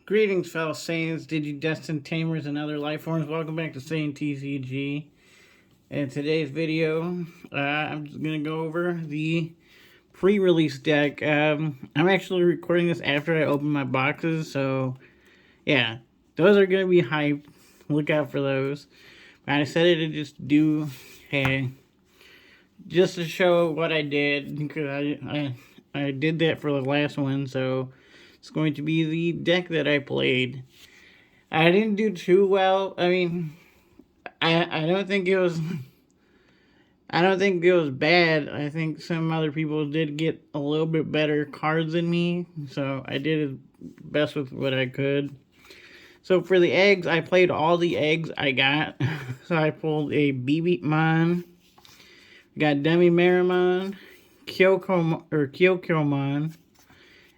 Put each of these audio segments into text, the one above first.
Greetings, fellow Saiyans, Digidestined, Tamers, and other lifeforms. Welcome back to Saiyan TCG. In today's video, I'm just going to go over the pre-release deck. I'm actually recording this after I open my boxes, so yeah, those are going to be hyped. Look out for those. I decided to just do, just to show what I did, because I did that for the last one, so it's going to be the deck that I played. I didn't do too well. I mean, I don't think it was bad. I think some other people did get a little bit better cards than me, so I did as best with what I could. So for the eggs, I played all the eggs I got. So I pulled a Mon, got Demi-Meramon, Kyokomon,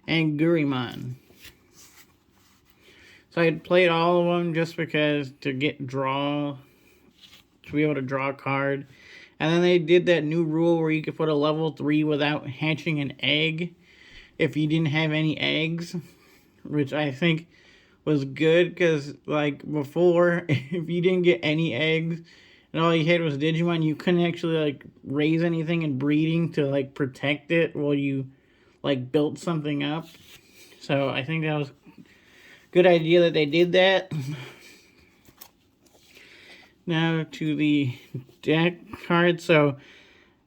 and Gurimon. So I played all of them just because to be able to draw a card. And then they did that new rule where you could put a level 3 without hatching an egg if you didn't have any eggs, which I think was good because, like, before, if you didn't get any eggs and all you had was Digimon, you couldn't actually, like, raise anything in breeding to, like, protect it while you, like, built something up. So I think that was a good idea that they did that. Now to the deck cards. So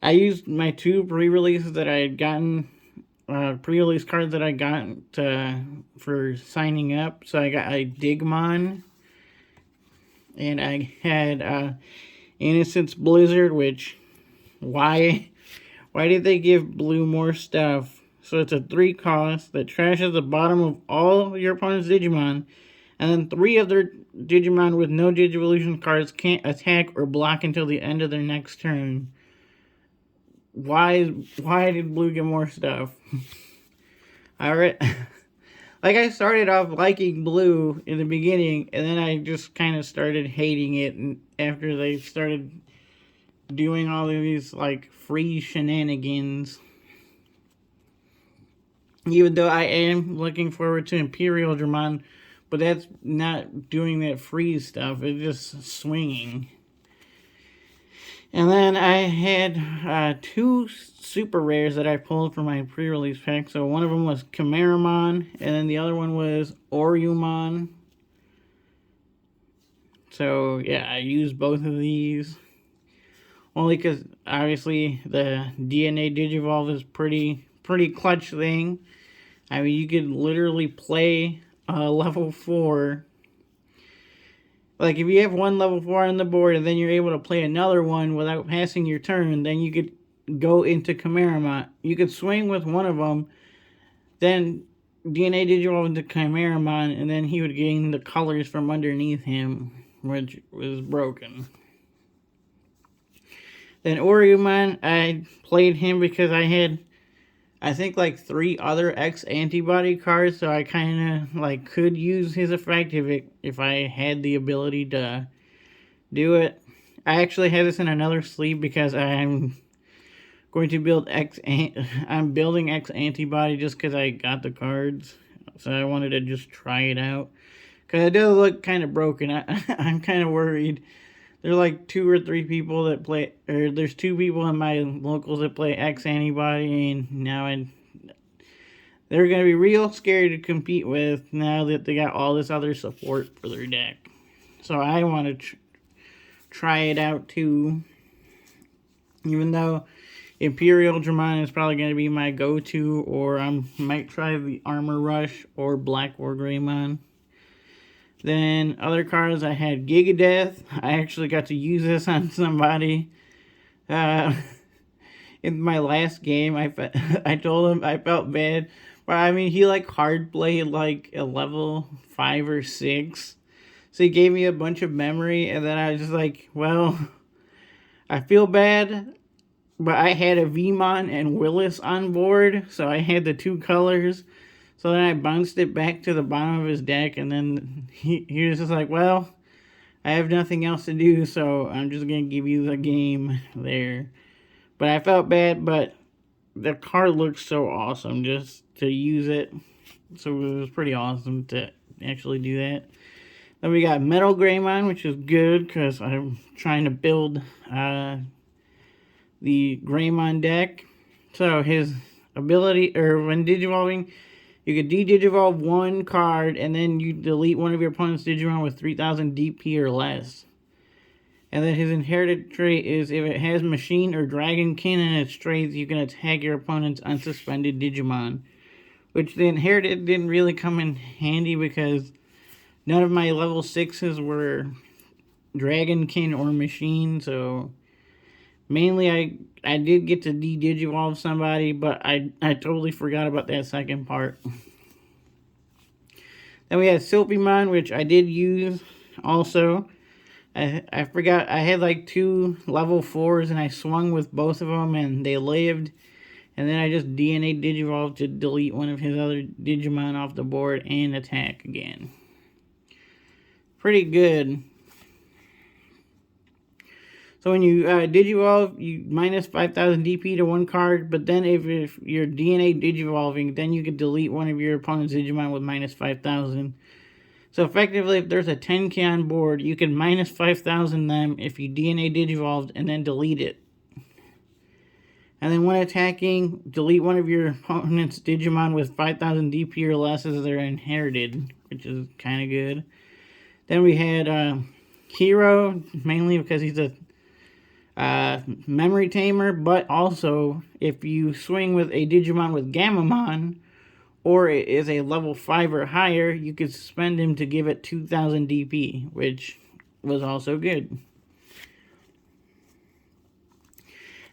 I used my two pre-releases that I had gotten, pre-release cards that I got for signing up. So I got a Digimon, and I had Innocence Blizzard, which, why did they give blue more stuff? So it's a 3 cost that trashes the bottom of all your opponent's Digimon, and then 3 of their Digimon with no Digivolution cards can't attack or block until the end of their next turn. Why did blue get more stuff? Alright. Like, I started off liking blue in the beginning, and then I just kind of started hating it after they started doing all of these, like, free shenanigans. Even though I am looking forward to Imperial Dramon, but that's not doing that freeze stuff. It's just swinging. And then I had 2 super rares that I pulled from my pre-release pack. So one of them was Chimeramon, and then the other one was Oreoman. So yeah, I used both of these. Only because obviously the DNA Digivolve is pretty clutch thing. I mean, you could literally play level 4. Like, if you have one level 4 on the board and then you're able to play another one without passing your turn, then you could go into Chimeramon. You could swing with one of them, then DNA Digivolve into Chimeramon, and then he would gain the colors from underneath him, which was broken. Then Oreoman, I played him because I had, I think, like 3 other X antibody cards, so I kind of like could use his effect if I had the ability to do it. I actually had this in another sleeve because I'm going to build I'm building X antibody just because I got the cards, so I wanted to just try it out because it does look kind of broken. I'm kind of worried. There's like 2 or 3 people that play, or there's 2 people in my locals that play X antibody, and now they're going to be real scary to compete with now that they got all this other support for their deck. So I want to try it out too, even though Imperial Juman is probably going to be my go-to, or I might try the Armor Rush or Black War Greymon. Then other cards, I had Gigadeath. I actually got to use this on somebody. In my last game, I told him I felt bad. But I mean, he like hard played like a level 5 or 6. So he gave me a bunch of memory, and then I was just like, well, I feel bad. But I had a Viman and Willis on board, so I had the 2 colors. So then I bounced it back to the bottom of his deck, and then he was just like, well, I have nothing else to do, so I'm just going to give you the game there. But I felt bad, but the card looks so awesome just to use it. So it was pretty awesome to actually do that. Then we got Metal Greymon, which is good because I'm trying to build the Greymon deck. So his ability, or when Digivolving, you can de-Digivolve one card and then you delete one of your opponent's Digimon with 3000 DP or less. And then his inherited trait is if it has Machine or Dragonkin in its traits, you can attack your opponent's unsuspended Digimon. Which the inherited didn't really come in handy because none of my level 6s were Dragonkin or Machine, so mainly I did get to de-Digivolve somebody, but I totally forgot about that second part. Then we had Soapy Mine, which I did use also. I forgot, I had like 2 level 4s and I swung with both of them and they lived. And then I just DNA Digivolved to delete one of his other Digimon off the board and attack again. Pretty good. So when you Digivolve, you minus 5000 DP to one card, but then if you're DNA Digivolving, then you can delete one of your opponent's Digimon with minus 5000. So effectively, if there's a 10k on board, you can minus 5000 them if you DNA Digivolved and then delete it. And then when attacking, delete one of your opponent's Digimon with 5000 DP or less as they're inherited, which is kind of good. Then we had Hero, mainly because he's a memory tamer, but also if you swing with a Digimon with Gammamon, or it is a level 5 or higher, you could suspend him to give it 2000 DP, which was also good.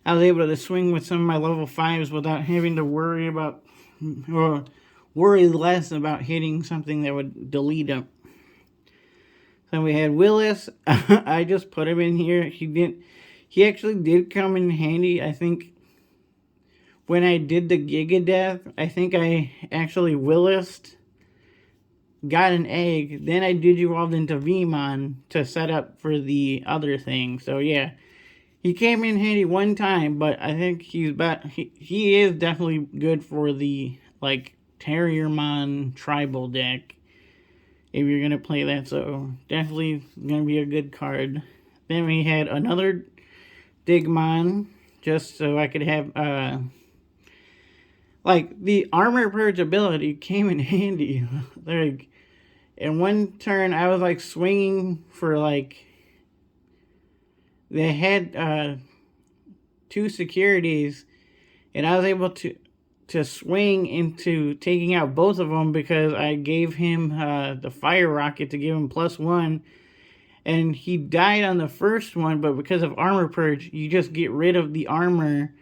I was able to swing with some of my level 5s without having to worry about, or worry less about hitting something that would delete them. Then we had Willis. I just put him in here. He actually did come in handy. I think when I did the Gigadeath, I think I actually Willised, got an egg, then I Digivolved into Viman to set up for the other thing. So yeah, he came in handy one time, but I think he is definitely good for the like Tyrannomon tribal deck if you're gonna play that. So definitely gonna be a good card. Then we had another Digimon, just so I could have like the armor purge ability came in handy. Like in one turn, I was like swinging for like. They had 2 securities, and I was able to swing into taking out both of them because I gave him the fire rocket to give him +1, and he died on the first one, but because of armor purge, you just get rid of the armor,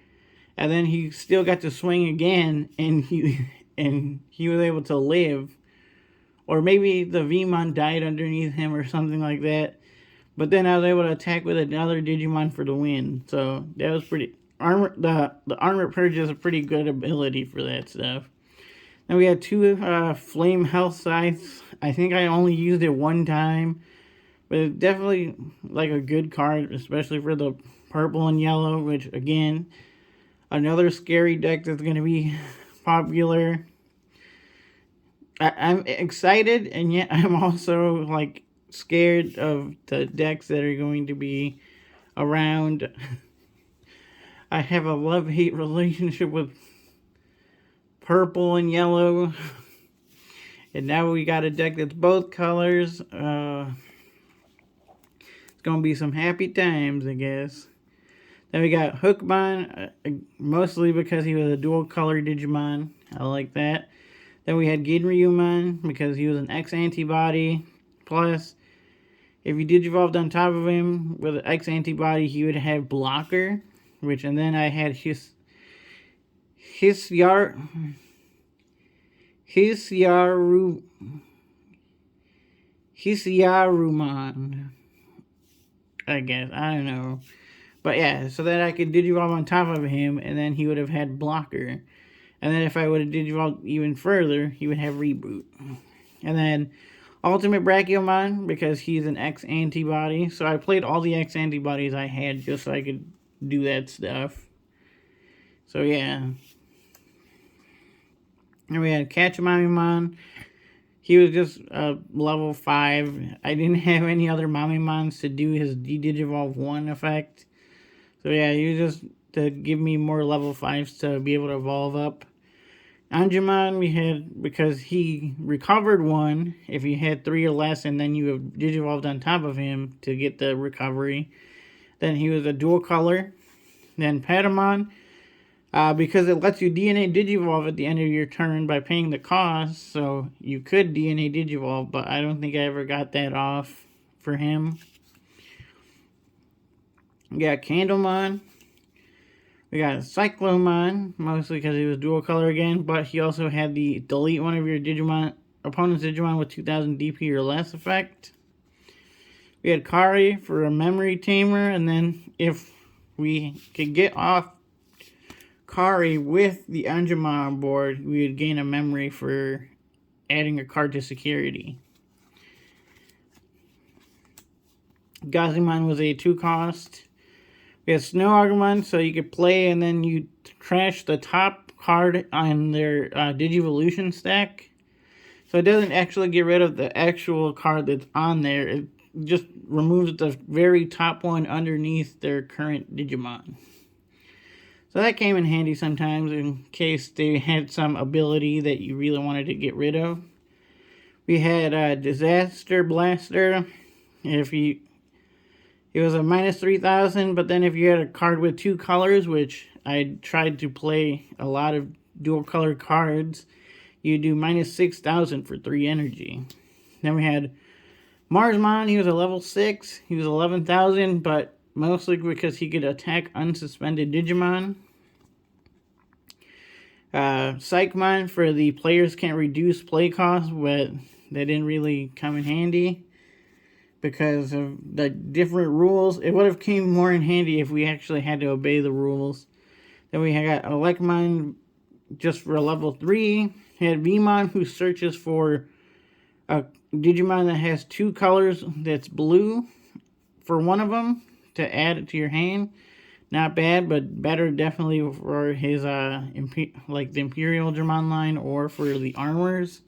and then he still got to swing again, and he was able to live. Or maybe the Viman died underneath him or something like that. But then I was able to attack with another Digimon for the win. So that was pretty... The Armor Purge is a pretty good ability for that stuff. Then we had 2 Flame Health Scythes. I think I only used it one time. But it's definitely like a good card, especially for the purple and yellow. Which, again, another scary deck that's going to be popular. I'm excited, and yet I'm also like scared of the decks that are going to be around. I have a love-hate relationship with purple and yellow, and now we got a deck that's both colors. It's gonna be some happy times, I guess. Then we got Hookmon, mostly because he was a dual color Digimon. I like that. Then we had Ginryumon because he was an X antibody. Plus, if you Digivolved on top of him with an X antibody, he would have blocker. And then I had Hisyarumon. I guess. I don't know. But yeah, so that I could Digivolve on top of him, and then he would have had blocker. And then if I would have Digivolved even further, he would have reboot. And then Ultimate Brachiomon, because he's an X antibody. So I played all the X antibodies I had just so I could do that stuff. So yeah. And we had Catch Mommy Mon. he was just level 5. I didn't have any other Mommy Mons to do his Digivolve 1 effect. So yeah, he was just to give me more level 5s to be able to evolve up. On Juman, we had, because he recovered 1, if you had 3 or less, and then you have Digivolved on top of him to get the recovery. Then he was a dual color. Then Patamon, because it lets you DNA Digivolve at the end of your turn by paying the cost, so you could DNA Digivolve, but I don't think I ever got that off for him. We got Candlemod. We got Cyclomon, mostly because he was dual color again, but he also had the delete one of your opponent's Digimon with 2000 DP or less effect. We had Kari for a memory tamer, and then if we could get off Kari with the Anjumon on board, we would gain a memory for adding a card to security. Gazimon was a 2-cost. We had Snow Agumon, so you could play and then you trash the top card on their Digivolution stack. So it doesn't actually get rid of the actual card that's on there. It just removes the very top one underneath their current Digimon. So that came in handy sometimes in case they had some ability that you really wanted to get rid of. We had Disaster Blaster. It was a minus 3,000, but then if you had a card with 2 colors, which I tried to play a lot of dual color cards, you do minus 6,000 for 3 energy. Then we had Marsmon. He was a level 6. He was 11,000, but mostly because he could attack unsuspended Digimon. Psy Mine for the players can't reduce play cost, but that didn't really come in handy because of the different rules. It would have came more in handy if we actually had to obey the rules. Then we got Elecmon just for a level 3. We had Viman, who searches for a Digimon that has 2 colors that's blue for one of them to add it to your hand. Not bad, but better definitely for his like the Imperial German line or for the armors.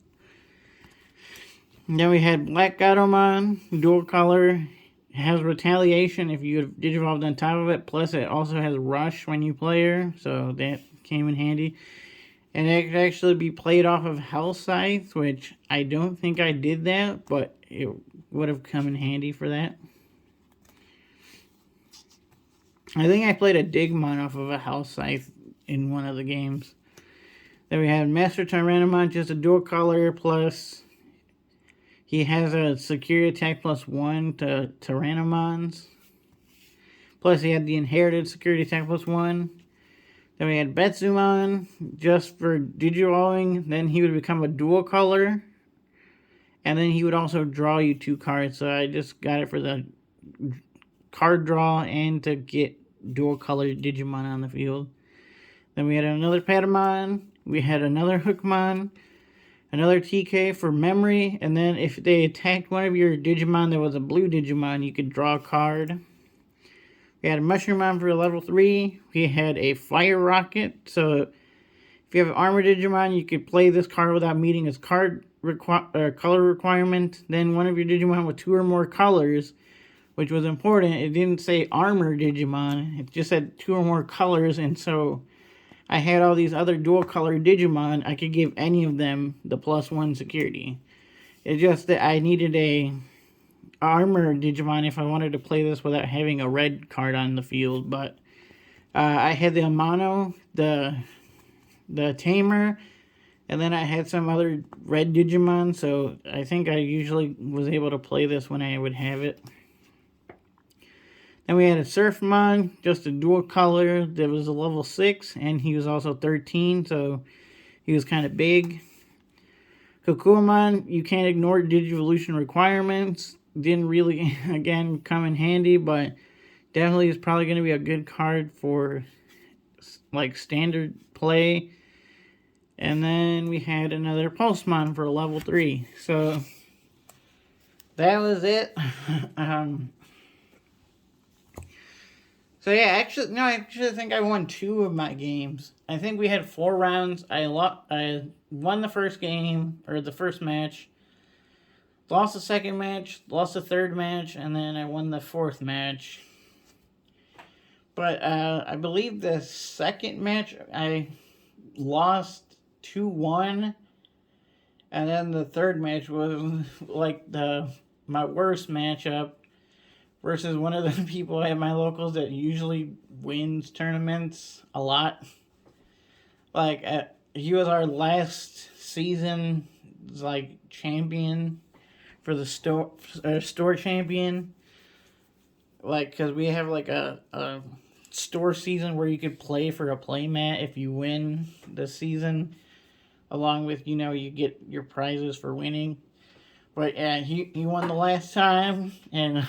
And then we had Black Gotoman, dual color. It has retaliation if you have Digivolved on top of it. Plus it also has rush when you play her, so that came in handy. And it could actually be played off of Hell Scythe, which I don't think I did that, but it would have come in handy for that. I think I played a Digimon off of a Hell Scythe in one of the games. Then we had Master Tyrannomon, just a dual color, plus he has a security attack +1 to Tyrannomons. Plus he had the inherited security attack +1. Then we had Betsumon, just for Digivolving. Then he would become a dual color. And then he would also draw you 2 cards. So I just got it for the card draw and to get dual color Digimon on the field. Then we had another Patamon. We had another Hookmon. Another TK for memory. And then if they attacked one of your Digimon that was a blue Digimon, you could draw a card. We had a Mushroomon for level 3. We had a Fire Rocket. So if you have an Armor Digimon, you could play this card without meeting its card color requirement. Then one of your Digimon with 2 or more colors, which was important. It didn't say Armor Digimon. It just said 2 or more colors. And so I had all these other dual color Digimon. I could give any of them the +1 security. It's just that I needed a Armor Digimon if I wanted to play this without having a red card on the field. But I had the Amano, the Tamer, and then I had some other red Digimon. So I think I usually was able to play this when I would have it. Then we had a Surfmon, just a dual color that was a level 6, and he was also 13, so he was kind of big. Kokuamon, you can't ignore Digivolution requirements. Didn't really, again, come in handy, but definitely is probably going to be a good card for, like, standard play. And then we had another Postmod for level 3. So, that was it. So yeah, I actually think I won 2 of my games. I think we had 4 rounds. I won the first game, or the first match. lost the second match, lost the third match, and then I won the fourth match. But I believe the second match I lost 2-1. And then the third match was like my worst matchup versus one of the people at my locals that usually wins tournaments a lot. Like he was our last season like champion for the store champion. Like, because we have like a store season where you could play for a play mat if you win the season, along with, you get your prizes for winning. But yeah, he won the last time, and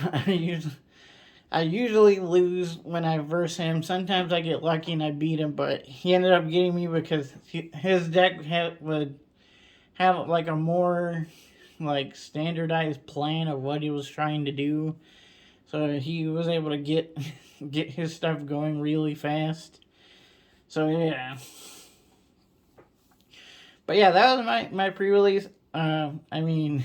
I usually lose when I verse him. Sometimes I get lucky and I beat him, but he ended up getting me because his deck would have like a more like standardized plan of what he was trying to do. So he was able to get his stuff going really fast. So yeah. But yeah, that was my pre-release. I mean,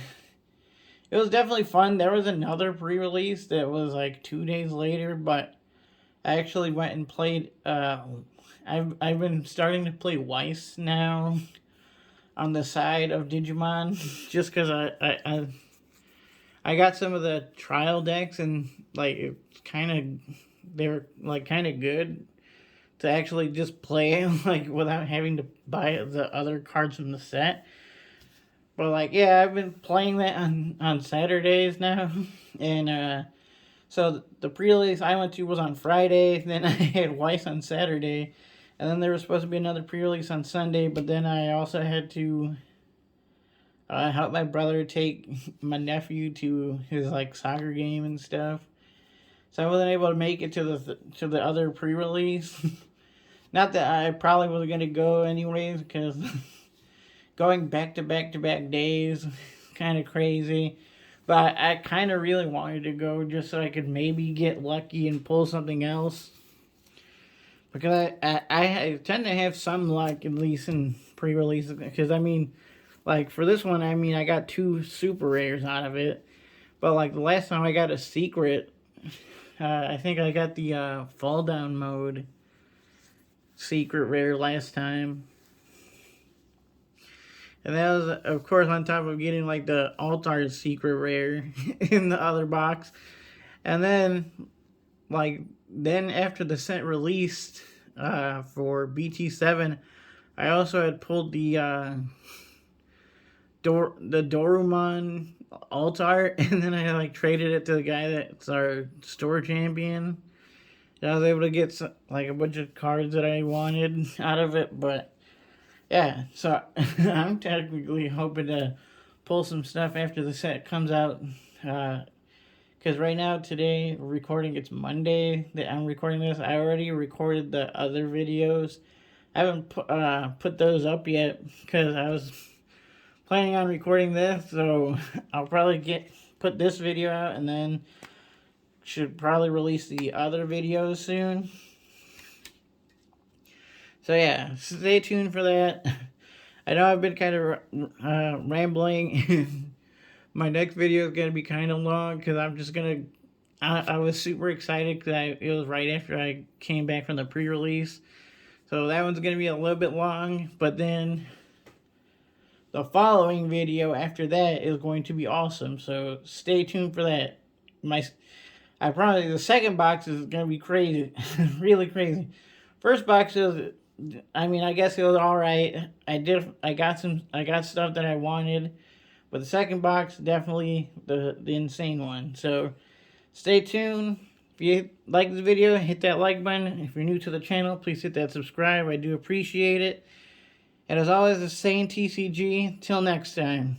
it was definitely fun. There was another pre-release that was like 2 days later, but I actually went and played. I've been starting to play Weiss now on the side of Digimon, just because I got some of the trial decks, and like they're like kind of good to actually just play like without having to buy the other cards from the set. But like, yeah, I've been playing that on Saturdays now, and so the pre-release I went to was on Friday. Then I had Weiss on Saturday, and then there was supposed to be another pre-release on Sunday. But then I also had to help my brother take my nephew to his like soccer game and stuff. So I wasn't able to make it to the other pre-release. Not that I probably was gonna go anyways, because going back to back days, kind of crazy. But I kind of really wanted to go just so I could maybe get lucky and pull something else. Because I tend to have some luck, at least in pre-releases. Because I mean, like for this one, I mean, I got 2 super rares out of it. But like the last time I got a secret, I think I got the fall down mode secret rare last time. And that was, of course, on top of getting like the altar secret rare in the other box. And then, after the set released for BT7, I also had pulled the Doruman altar, and then I like traded it to the guy that's our store champion. And I was able to get like a bunch of cards that I wanted out of it, but yeah, so I'm technically hoping to pull some stuff after the set comes out. Because right now, today, recording, it's Monday that I'm recording this. I already recorded the other videos. I haven't put those up yet because I was planning on recording this. So I'll probably put this video out and then should probably release the other videos soon. So yeah, stay tuned for that. I know I've been kind of rambling. My next video is going to be kind of long because I'm just going to... I was super excited because it was right after I came back from the pre-release. So that one's going to be a little bit long. But then the following video after that is going to be awesome. So stay tuned for that. I promise you, the second box is going to be crazy. Really crazy. First box is... I mean, I guess it was alright. I got stuff that I wanted. But the second box, definitely the insane one. So, stay tuned. If you like this video, hit that like button. If you're new to the channel, please hit that subscribe. I do appreciate it. And as always, the same TCG. Till next time.